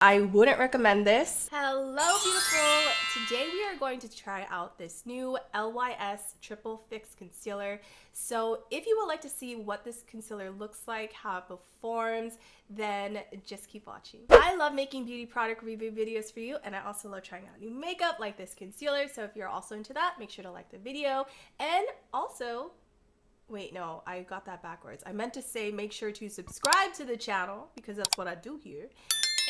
I wouldn't recommend this. Hello, beautiful. Today we are going to try out this new LYS Triple Fix Concealer. So if you would like to see what this concealer looks like, how it performs, then just keep watching. I love making beauty product review videos for you, and I also love trying out new makeup like this concealer. So if you're also into that, make sure to like the video. And also, wait, no, I got that backwards. I meant to say make sure to subscribe to the channel because that's what I do here.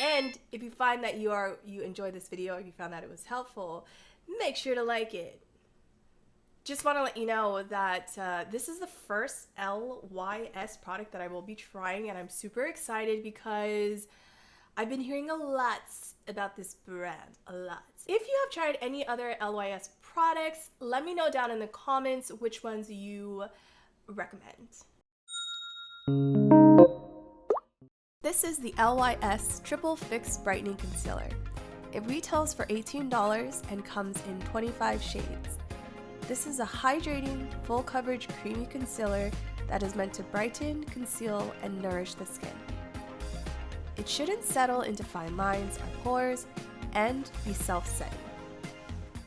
And if you find that you enjoyed this video, or you found that it was helpful, make sure to like it. Just want to let you know that this is the first LYS product that I will be trying, and I'm super excited because I've been hearing a lot about this brand, a lot. If you have tried any other LYS products, let me know down in the comments which ones you recommend. This is the LYS Triple Fix Brightening Concealer. It retails for $18 and comes in 25 shades. This is a hydrating, full coverage creamy concealer that is meant to brighten, conceal, and nourish the skin. It shouldn't settle into fine lines or pores and be self-setting.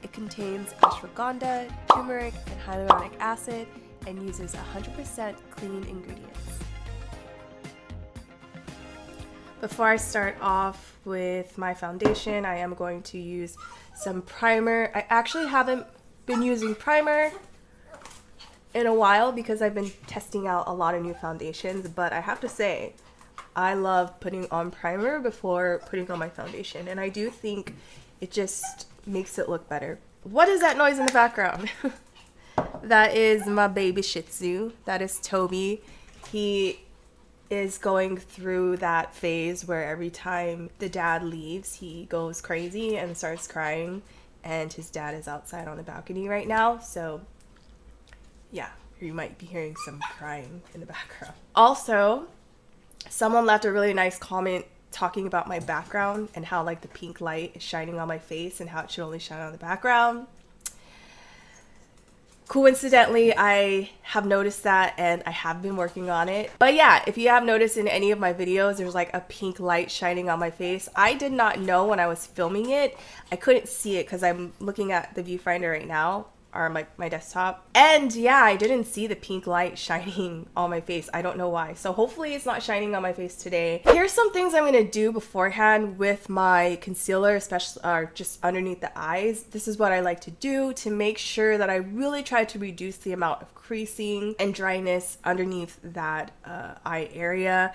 It contains ashwagandha, turmeric, and hyaluronic acid and uses 100% clean ingredients. Before I start off with my foundation, I am going to use some primer. I actually haven't been using primer in a while because I've been testing out a lot of new foundations, but I have to say, I love putting on primer before putting on my foundation, and I do think it just makes it look better. What is that noise in the background? That is my baby Shih Tzu. That is Toby. He is going through that phase where every time the dad leaves, he goes crazy and starts crying, and his dad is outside on the balcony right now, so yeah, you might be hearing some crying in the background. Also, someone left a really nice comment talking about my background and how like the pink light is shining on my face and how it should only shine on the background. Coincidentally, I have noticed that and I have been working on it. But yeah, if you have noticed in any of my videos, there's like a pink light shining on my face. I did not know when I was filming it. I couldn't see it because I'm looking at the viewfinder right now, or my desktop. And yeah, I didn't see the pink light shining on my face. I don't know why. So hopefully it's not shining on my face today. Here's some things I'm gonna do beforehand with my concealer, especially just underneath the eyes. This is what I like to do to make sure that I really try to reduce the amount of creasing and dryness underneath that eye area.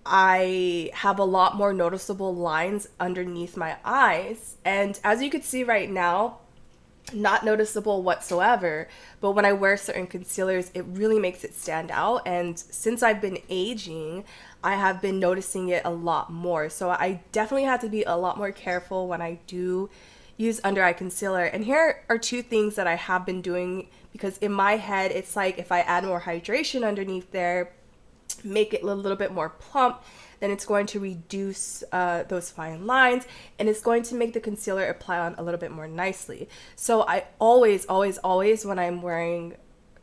I have a lot more noticeable lines underneath my eyes. And as you can see right now, not noticeable whatsoever, but when I wear certain concealers, it really makes it stand out. And since I've been aging, I have been noticing it a lot more. So I definitely have to be a lot more careful when I do use under eye concealer. And here are two things that I have been doing, because in my head, it's like if I add more hydration underneath there, make it a little bit more plump, then it's going to reduce those fine lines, and it's going to make the concealer apply on a little bit more nicely. So I always when I'm wearing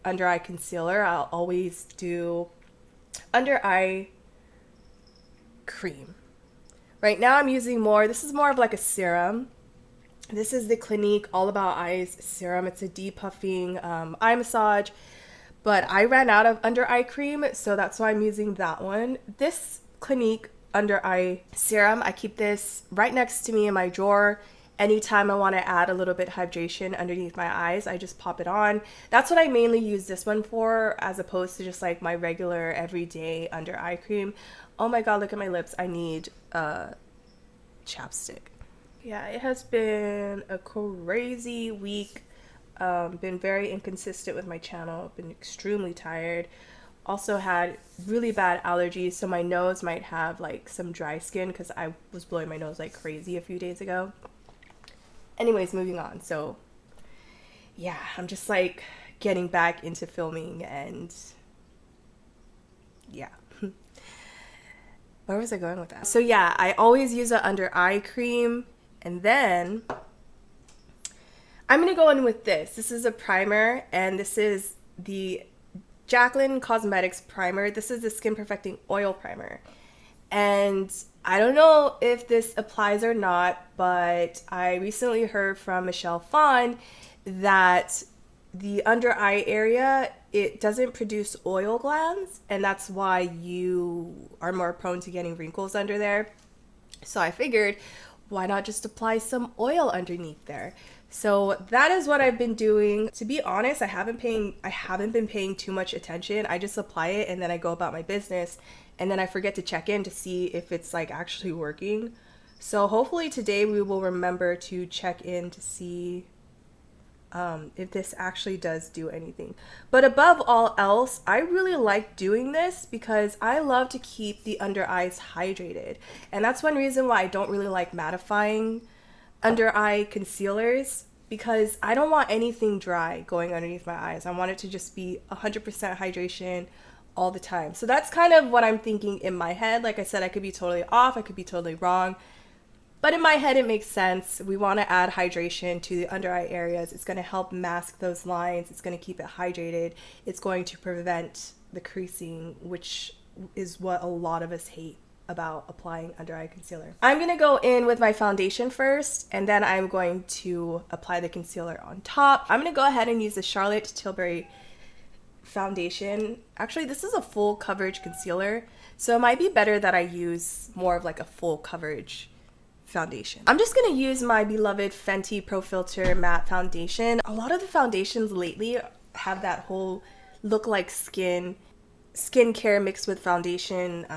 under eye concealer, I'll always do under eye cream. Right now I'm using this is more of like a serum. This is the Clinique All About Eyes serum. It's a depuffing eye massage, but I ran out of under eye cream, so that's why I'm using that one. This Clinique under eye serum, I keep this right next to me in my drawer. Anytime I want to add a little bit hydration underneath my eyes, I just pop it on. That's what I mainly use this one for, as opposed to just like my regular everyday under eye cream. Oh my god, look at my lips. I need chapstick. Yeah, it has been a crazy week. Been very inconsistent with my channel. Been extremely tired. Also had really bad allergies, so my nose might have like some dry skin because I was blowing my nose like crazy a few days ago. Anyways, moving on. So yeah, I'm just like getting back into filming, and yeah. Where was I going with that? So yeah, I always use an under eye cream, and then I'm gonna go in with this. This is a primer, and this is the Jaclyn Cosmetics primer. This is the Skin Perfecting Oil Primer. And I don't know if this applies or not, but I recently heard from Michelle Phan that the under eye area, it doesn't produce oil glands, and that's why you are more prone to getting wrinkles under there. So I figured, why not just apply some oil underneath there? So that is what I've been doing. To be honest, I haven't been paying too much attention. I just apply it and then I go about my business, and then I forget to check in to see if it's like actually working. So hopefully today we will remember to check in to see if this actually does do anything. But above all else, I really like doing this because I love to keep the under eyes hydrated. And that's one reason why I don't really like mattifying under eye concealers, because I don't want anything dry going underneath my eyes. I want it to just be 100% hydration all the time. So that's kind of what I'm thinking in my head. Like I said, I could be totally off, I could be totally wrong. But in my head, it makes sense. We want to add hydration to the under eye areas. It's going to help mask those lines. It's going to keep it hydrated. It's going to prevent the creasing, which is what a lot of us hate about applying under eye concealer. I'm going to go in with my foundation first, and then I'm going to apply the concealer on top. I'm going to go ahead and use the Charlotte Tilbury foundation. Actually, this is a full coverage concealer, so it might be better that I use more of like a full coverage foundation. I'm just gonna use my beloved Fenty Pro Filter matte foundation. A lot of the foundations lately have that whole look like skincare mixed with foundation.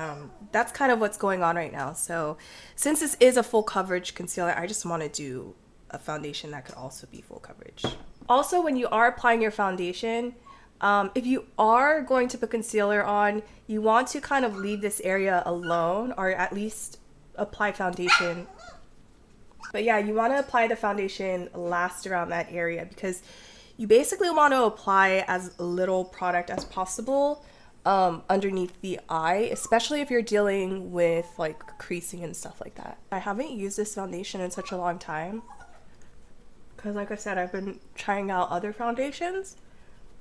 That's kind of what's going on right now. So since this is a full coverage concealer, I just want to do a foundation that could also be full coverage. Also, when you are applying your foundation, if you are going to put concealer on, you want to kind of leave this area alone, or at least apply foundation. But yeah, you want to apply the foundation last around that area, because you basically want to apply as little product as possible underneath the eye, especially if you're dealing with like creasing and stuff like that. I haven't used this foundation in such a long time because, like I said, I've been trying out other foundations,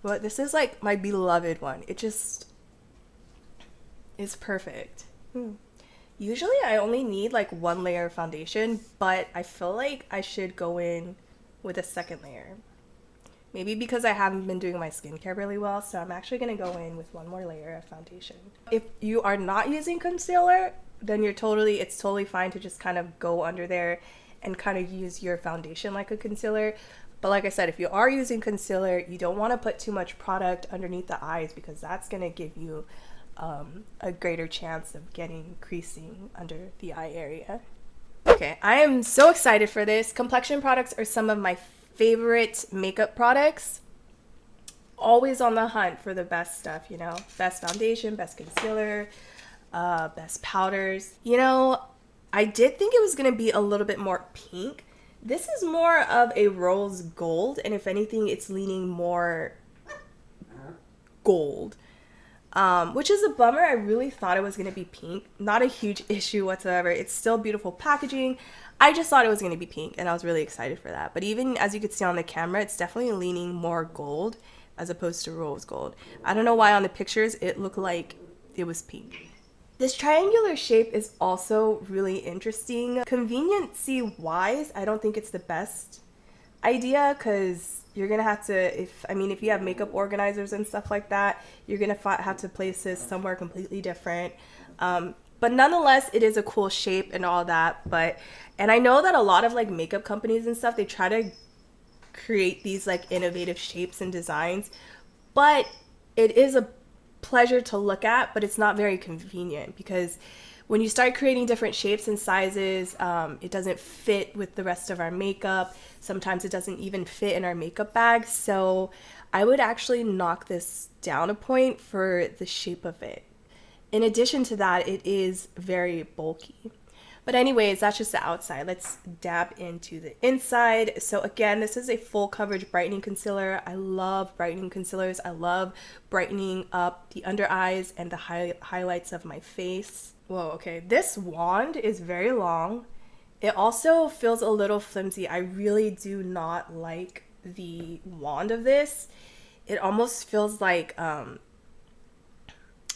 but this is like my beloved one. It just is perfect. Usually I only need like one layer of foundation, but I feel like I should go in with a second layer. Maybe because I haven't been doing my skincare really well, so I'm actually going to go in with one more layer of foundation. If you are not using concealer, then it's totally fine to just kind of go under there and kind of use your foundation like a concealer. But like I said, if you are using concealer, you don't want to put too much product underneath the eyes, because that's going to give you a greater chance of getting creasing under the eye area. Okay, I am so excited for this. Complexion products are some of my favorite makeup products. Always on the hunt for the best stuff, you know, best foundation, best concealer, best powders. You know, I did think it was gonna be a little bit more pink. This is more of a rose gold, and if anything, it's leaning more gold. Which is a bummer. I really thought it was going to be pink. Not a huge issue whatsoever. It's still beautiful packaging. I just thought it was going to be pink, and I was really excited for that. But even as you could see on the camera, it's definitely leaning more gold as opposed to rose gold. I don't know why on the pictures it looked like it was pink. This triangular shape is also really interesting. Conveniency wise, I don't think it's the best idea, because you're gonna have to, if you have makeup organizers and stuff like that, you're gonna have to place this somewhere completely different. But nonetheless, it is a cool shape and all that. And I know that a lot of like makeup companies and stuff, they try to create these like innovative shapes and designs, but it is a pleasure to look at, but it's not very convenient, because when you start creating different shapes and sizes, it doesn't fit with the rest of our makeup. Sometimes it doesn't even fit in our makeup bag. So I would actually knock this down a point for the shape of it. In addition to that, it is very bulky. But anyways, that's just the outside. Let's dab into the inside. So again, this is a full coverage brightening concealer. I love brightening concealers. I love brightening up the under eyes and the highlights of my face. Whoa, okay. This wand is very long. It also feels a little flimsy. I really do not like the wand of this. It almost feels like,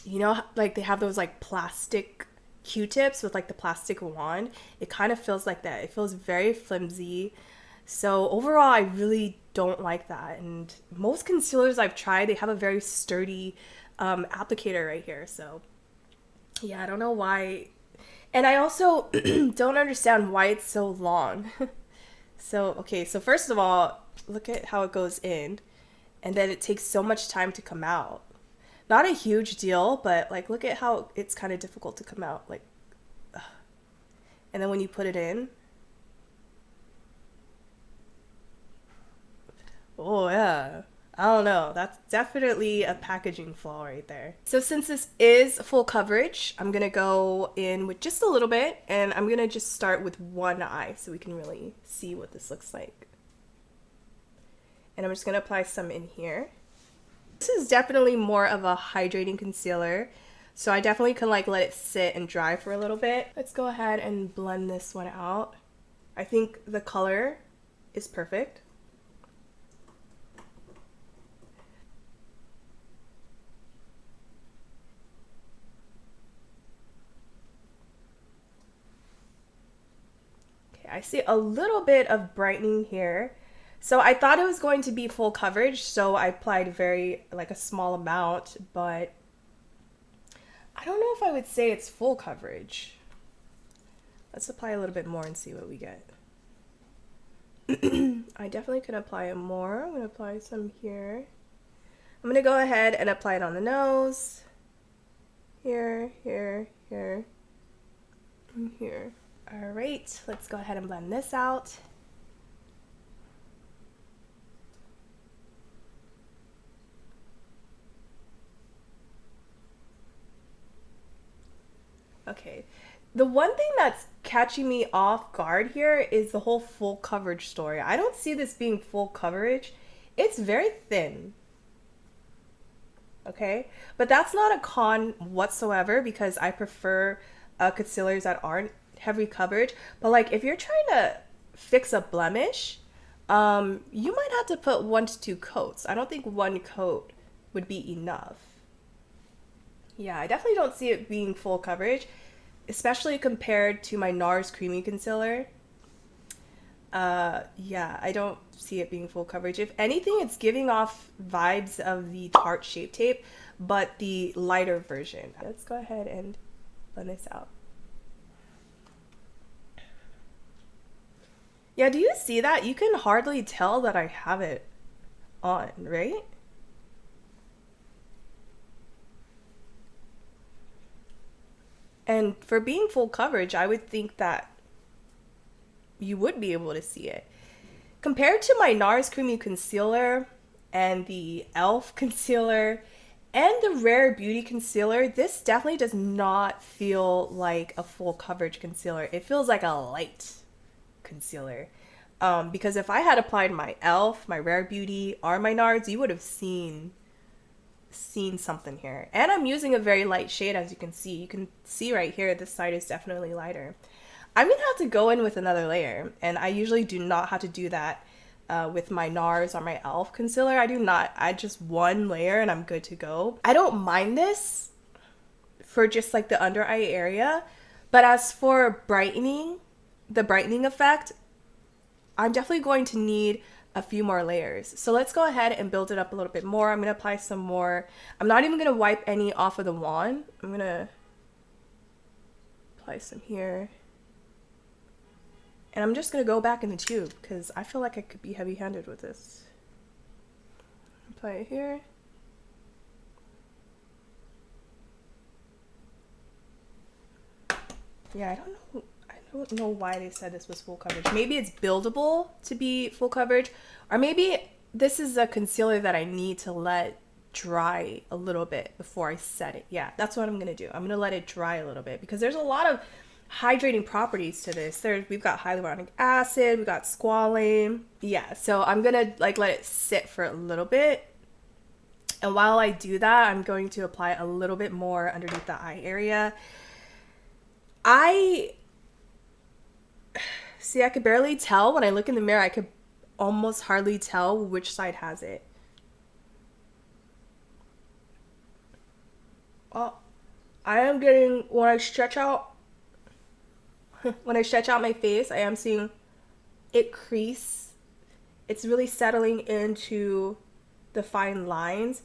you know, like they have those like plastic Q-tips with like the plastic wand, it kind of feels like that. It feels very flimsy. So overall, I really don't like that. And most concealers I've tried, they have a very sturdy applicator right here. So yeah, I don't know why. And I also don't understand why it's so long. So, okay, so first of all, look at how it goes in. And then it takes so much time to come out. Not a huge deal, but like look at how it's kind of difficult to come out. Like, ugh. And then when you put it in, oh yeah, I don't know. That's definitely a packaging flaw right there. So since this is full coverage, I'm gonna go in with just a little bit, and I'm gonna just start with one eye so we can really see what this looks like. And I'm just gonna apply some in here. This is definitely more of a hydrating concealer, so I definitely can like let it sit and dry for a little bit. Let's go ahead and blend this one out. I think the color is perfect. Okay, I see a little bit of brightening here. So I thought it was going to be full coverage, so I applied like a small amount, but I don't know if I would say it's full coverage. Let's apply a little bit more and see what we get. I definitely could apply more. I'm gonna apply some here. I'm gonna go ahead and apply it on the nose. Here, here, here, and here. All right, let's go ahead and blend this out. Okay, the one thing that's catching me off guard here is the whole full coverage story. I don't see this being full coverage. It's very thin. Okay, but that's not a con whatsoever because I prefer concealers that aren't heavy coverage. But like if you're trying to fix a blemish, you might have to put 1 to 2 coats. I don't think 1 coat would be enough. Yeah, I definitely don't see it being full coverage, especially compared to my NARS Creamy Concealer. Yeah, I don't see it being full coverage. If anything, it's giving off vibes of the Tarte Shape Tape, but the lighter version. Let's go ahead and blend this out. Yeah, do you see that? You can hardly tell that I have it on, right? And for being full coverage, I would think that you would be able to see it. Compared to my NARS Creamy Concealer and the e.l.f. Concealer and the Rare Beauty Concealer, this definitely does not feel like a full coverage concealer. It feels like a light concealer. Because if I had applied my e.l.f., my Rare Beauty, or my NARS, you would have seen something here. And I'm using a very light shade, as you can see. You can see right here, this side is definitely lighter. I'm gonna have to go in with another layer, and I usually do not have to do that with my NARS or my e.l.f. concealer. I do not. I just one layer and I'm good to go. I don't mind this for just like the under eye area, but as for brightening, the brightening effect, I'm definitely going to need a few more layers. So let's go ahead and build it up a little bit more. I'm gonna apply some more. I'm not even gonna wipe any off of the wand. I'm gonna apply some here. And I'm just gonna go back in the tube because I feel like I could be heavy-handed with this. Apply it here. Yeah, I don't know why they said this was full coverage. Maybe it's buildable to be full coverage, or maybe this is a concealer that I need to let dry a little bit before I set it. Yeah, that's what I'm gonna do. I'm gonna let it dry a little bit because there's a lot of hydrating properties to this. We've got hyaluronic acid, we've got squalane. Yeah, so I'm gonna like let it sit for a little bit. And while I do that, I'm going to apply a little bit more underneath the eye area. I could barely tell when I look in the mirror. I could almost hardly tell which side has it. Oh, I am getting, when I stretch out when I stretch out my face, I am seeing it crease. It's really settling into the fine lines.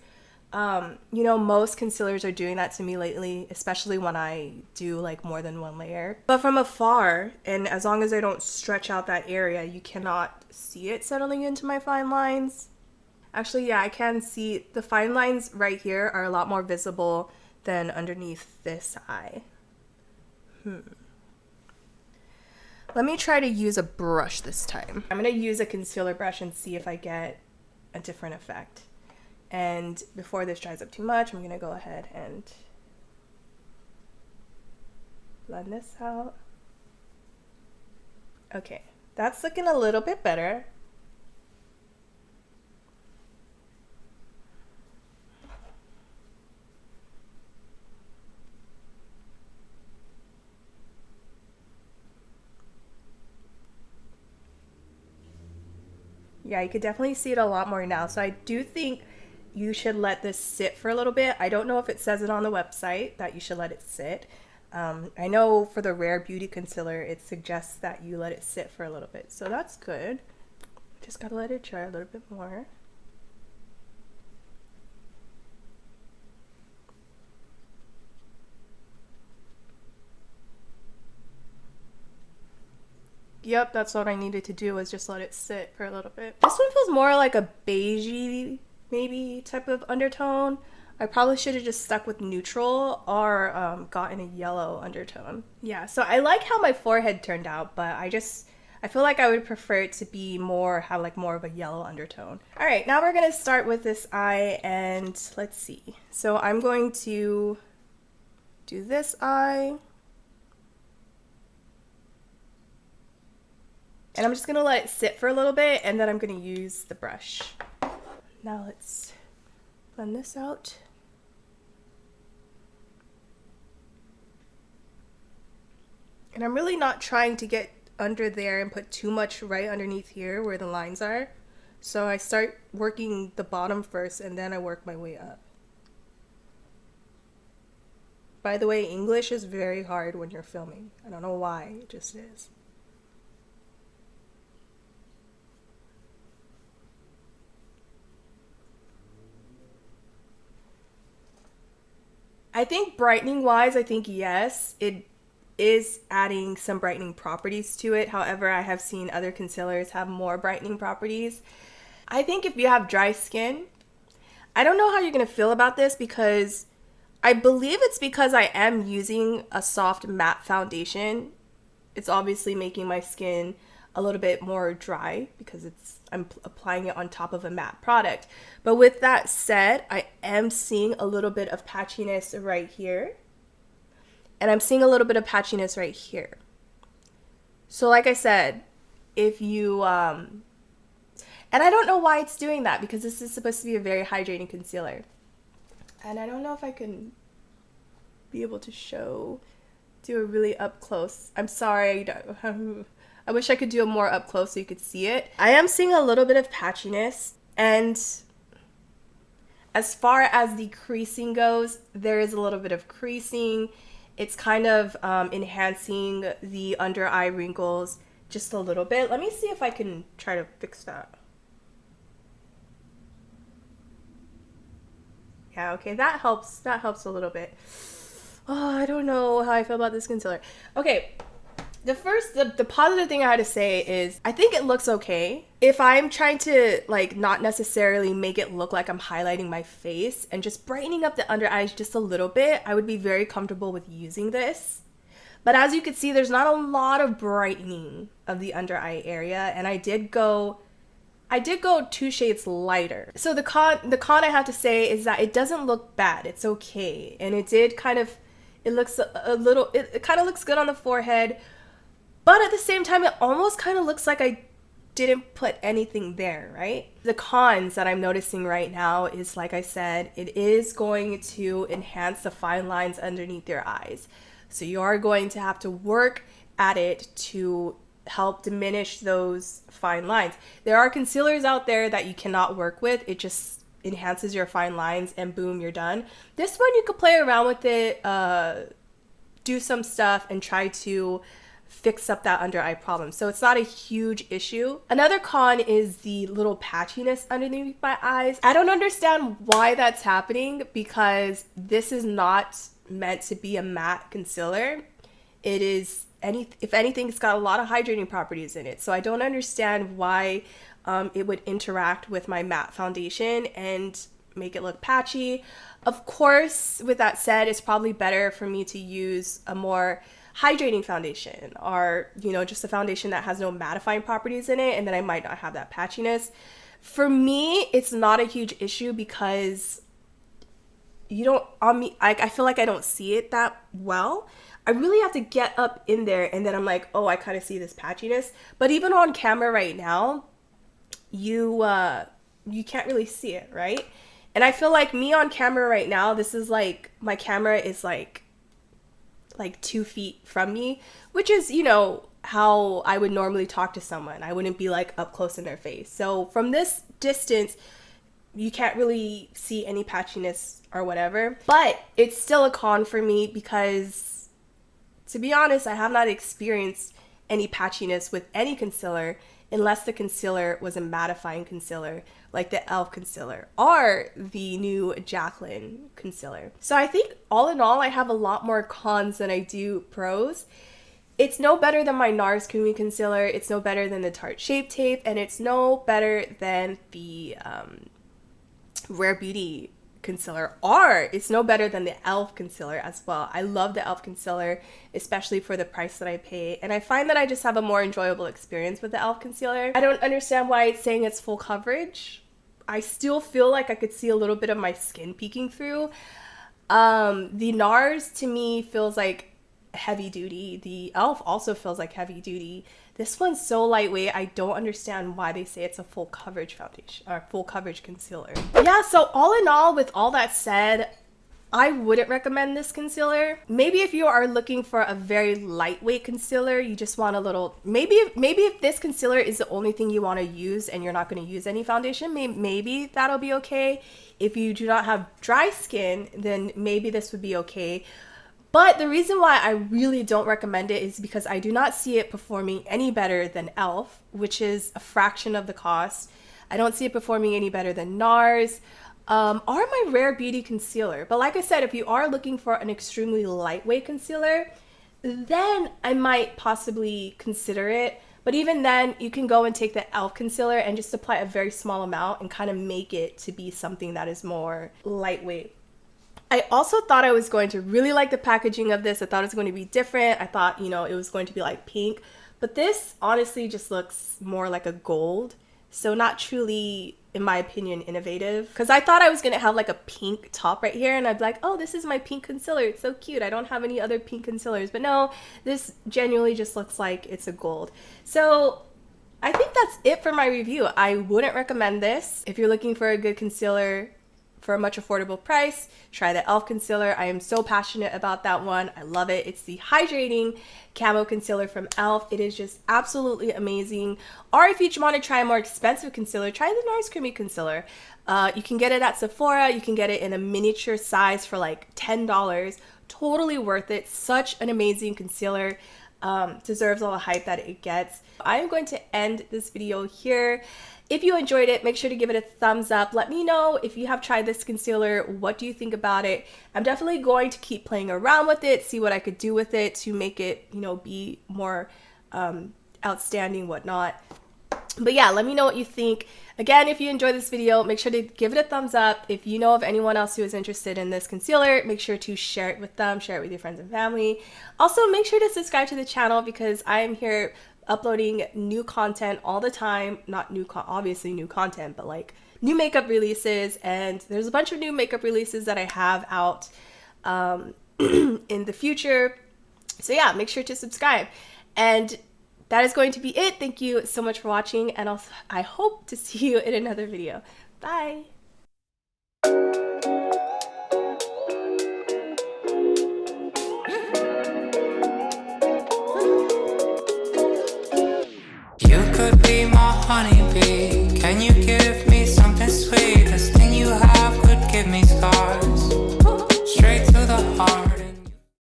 You know, most concealers are doing that to me lately, especially when I do like more than one layer. But from afar, and as long as I don't stretch out that area, you cannot see it settling into my fine lines. Actually, yeah, I can see the fine lines right here are a lot more visible than underneath this eye. Let me try to use a brush this time. I'm going to use a concealer brush and see if I get a different effect. And before this dries up too much, I'm going to go ahead and blend this out. Okay, that's looking a little bit better. Yeah, you could definitely see it a lot more now. So I do think you should let this sit for a little bit. I don't know if it says it on the website that you should let it sit. I know for the Rare Beauty Concealer, it suggests that you let it sit for a little bit. So that's good. Just gotta let it dry a little bit more. Yep, that's what I needed to do, was just let it sit for a little bit. This one feels more like a beigey, maybe, type of undertone. I probably should have just stuck with neutral or gotten a yellow undertone. Yeah, so I like how my forehead turned out, but I feel like I would prefer it to be have like more of a yellow undertone. All right, now we're gonna start with this eye, and let's see. So I'm going to do this eye. And I'm just gonna let it sit for a little bit, and then I'm gonna use the brush. Now let's blend this out. And I'm really not trying to get under there and put too much right underneath here where the lines are. So I start working the bottom first, and then I work my way up. By the way, English is very hard when you're filming. I don't know why, it just is. I think brightening wise, I think yes, it is adding some brightening properties to it. However, I have seen other concealers have more brightening properties. I think if you have dry skin, I don't know how you're going to feel about this, because I believe it's because I am using a soft matte foundation. It's obviously making my skin a little bit more dry because I'm applying it on top of a matte product. But with that said, I am seeing a little bit of patchiness right here. And I'm seeing a little bit of patchiness right here. So like I said, if you, and I don't know why it's doing that, because this is supposed to be a very hydrating concealer. And I don't know if I can be able to do a really up close. I'm sorry, I wish I could do a more up close so you could see it. I am seeing a little bit of patchiness, and as far as the creasing goes, there is a little bit of creasing. It's kind of enhancing the under eye wrinkles just a little bit. Let me see if I can try to fix that. Yeah, okay, that helps. That helps a little bit. Oh, I don't know how I feel about this concealer. Okay, the positive thing I had to say is I think it looks okay. If I'm trying to like not necessarily make it look like I'm highlighting my face and just brightening up the under eyes just a little bit, I would be very comfortable with using this. But as you can see, there's not a lot of brightening of the under eye area, and I did go 2 shades lighter. So the con I have to say is that it doesn't look bad. It's okay. And it did kind of, it looks a little, it kind of looks good on the forehead, but at the same time, it almost kind of looks like I didn't put anything there, right? The cons that I'm noticing right now is, like I said, it is going to enhance the fine lines underneath your eyes. So you are going to have to work at it to help diminish those fine lines. There are concealers out there that you cannot work with. It just enhances your fine lines and boom, you're done. This one, you could play around with it, do some stuff and try to fix up that under eye problem. So it's not a huge issue. Another con is the little patchiness underneath my eyes. I don't understand why that's happening because this is not meant to be a matte concealer. It is, if anything, it's got a lot of hydrating properties in it. So I don't understand why it would interact with my matte foundation and make it look patchy. Of course, with that said, it's probably better for me to use a more hydrating foundation, or just a foundation that has no mattifying properties in it, and then I might not have that patchiness. For me, it's not a huge issue because I feel like I don't see it that well. I really have to get up in there, and then I'm like, oh, I kind of see this patchiness. But even on camera right now, you can't really see it, right? And I feel like me on camera right now, this is like, my camera is like 2 feet from me, which is, how I would normally talk to someone. I wouldn't be like up close in their face. So from this distance, you can't really see any patchiness or whatever, but it's still a con for me because, to be honest, I have not experienced any patchiness with any concealer unless the concealer was a mattifying concealer like the e.l.f. concealer or the new Jaclyn concealer. So I think all in all, I have a lot more cons than I do pros. It's no better than my NARS Creamy Concealer, it's no better than the Tarte Shape Tape, and it's no better than the Rare Beauty concealer, or it's no better than the e.l.f. concealer as well. I love the e.l.f. concealer, especially for the price that I pay, and I find that I just have a more enjoyable experience with the e.l.f. concealer. I don't understand why it's saying it's full coverage. I still feel like I could see a little bit of my skin peeking through. The NARS to me feels like heavy duty. The e.l.f. also feels like heavy duty. This one's so lightweight, I don't understand why they say it's a full coverage foundation or full coverage concealer. Yeah, so all in all, with all that said, I wouldn't recommend this concealer. Maybe if you are looking for a very lightweight concealer, you just want a little, maybe if this concealer is the only thing you want to use and you're not going to use any foundation, maybe that'll be okay. If you do not have dry skin, then maybe this would be okay. But the reason why I really don't recommend it is because I do not see it performing any better than e.l.f., which is a fraction of the cost. I don't see it performing any better than NARS or my Rare Beauty concealer. But like I said, if you are looking for an extremely lightweight concealer, then I might possibly consider it. But even then, you can go and take the e.l.f. concealer and just apply a very small amount and kind of make it to be something that is more lightweight. I also thought I was going to really like the packaging of this. I thought it was going to be different. I thought, it was going to be like pink. But this honestly just looks more like a gold. So not truly, in my opinion, innovative. Because I thought I was going to have like a pink top right here. And I'd be like, oh, this is my pink concealer. It's so cute. I don't have any other pink concealers. But no, this genuinely just looks like it's a gold. So I think that's it for my review. I wouldn't recommend this. If you're looking for a good concealer for a much affordable price, try the e.l.f. concealer. I am so passionate about that one. I love it. It's the hydrating camo concealer from e.l.f. It is just absolutely amazing. Or if you want to try a more expensive concealer, try the NARS Creamy Concealer. You can get it at Sephora. You can get it in a miniature size for like $10. Totally worth it. Such an amazing concealer. Deserves all the hype that it gets. I am going to end this video here. If you enjoyed it, make sure to give it a thumbs up. Let me know if you have tried this concealer. What do you think about it? I'm definitely going to keep playing around with it, see what I could do with it to make it, be more outstanding, whatnot. But yeah, let me know what you think. Again, if you enjoyed this video, make sure to give it a thumbs up. If you know of anyone else who is interested in this concealer, make sure to share it with them, share it with your friends and family. Also, make sure to subscribe to the channel because I am here uploading new content all the time. Not new, obviously new content, but like new makeup releases. And there's a bunch of new makeup releases that I have out in the future. So yeah, make sure to subscribe. And that is going to be it. Thank you so much for watching, and I hope to see you in another video. Bye! You could be my honeybee. Can you give me